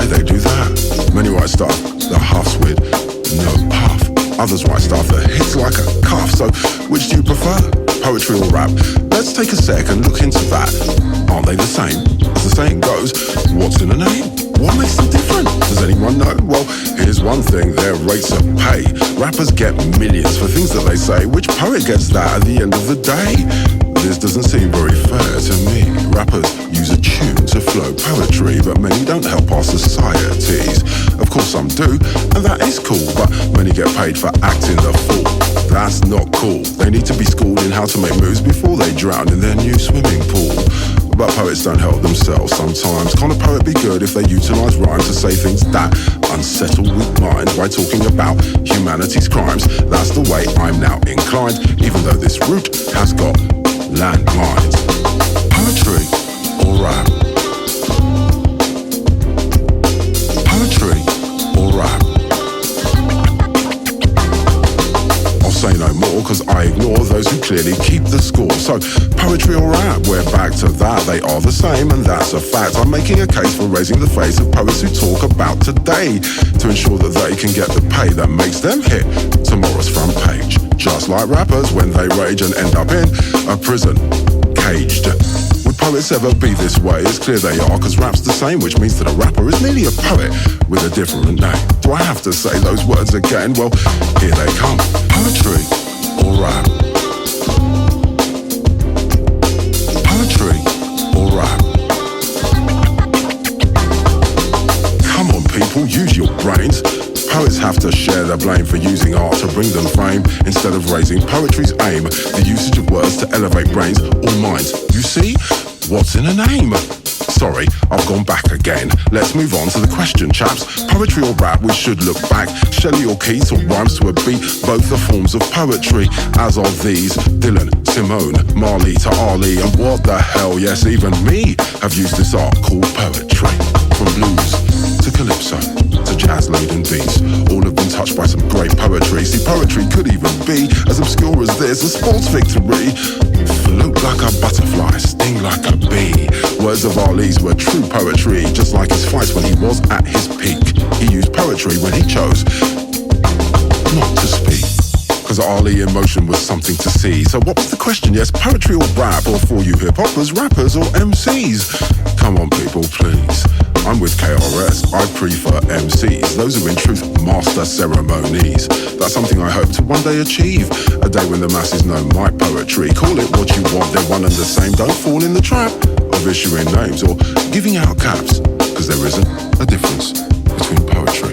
say they do that. Many write stuff that huffs with no puff. Others write stuff that hits like a cuff. So which do you prefer? Poetry or rap? Let's take a sec and look into that. Aren't they the same? As the saying goes, what's in a name? What makes them different? Does anyone know? Well, here's one thing, their rates of pay. Rappers get millions for things that they say. Which poet gets that at the end of the day? This doesn't seem very fair to me. Rappers use a tune to flow poetry, but many don't help our societies. Of course some do, and that is cool, but many get paid for acting the fool. That's not cool. They need to be schooled in how to make moves before they drown in their new swimming pool. But poets don't help themselves sometimes. Can't a poet be good if they utilise rhyme to say things that unsettle weak minds by talking about humanity's crimes? That's the way I'm now inclined, even though this route has got landmines. Poetry or rap? Poetry or rap? I'll say no more, cause I ignore those who clearly keep the score. So, poetry or rap, we're back to that. They are the same, and that's a fact. I'm making a case for raising the face of poets who talk about today, to ensure that they can get the pay that makes them hit tomorrow's front page. Just like rappers when they rage and end up in a prison, caged. Would poets ever be this way? It's clear they are, cause rap's the same, which means that a rapper is merely a poet with a different name. Do I have to say those words again? Well, here they come. Poetry or rap? Poetry or rap? Come on people, use your brains. Poets have to share their blame for using art to bring them fame, instead of raising poetry's aim, the usage of words to elevate brains or minds. You see? What's in a name? Sorry, I've gone back again. Let's move on to the question, chaps. Poetry or rap, we should look back. Shelley or Keats or rhymes to a beat, both are forms of poetry, as are these. Dylan, Simone, Marley to Ali, and what the hell, yes, even me have used this art called poetry. From blues to calypso to jazz-laden beats, all have been touched by some great poetry. See, poetry could even be as obscure as this, a sports victory. Float like a butterfly, sting like a bee. Words of Ali's were true poetry, just like his fights when he was at his peak. He used poetry when he chose not to speak, cause Ali in motion was something to see. So what was the question? Yes, poetry or rap? Or for you hip-hoppers, rappers or MCs? Come on people, please. I'm with KRS, I prefer MCs. Those are in truth master ceremonies. That's something I hope to one day achieve. A day when the masses know my poetry. Call it what you want, they're one and the same. Don't fall in the trap of issuing names or giving out caps, cause there isn't a difference between poetry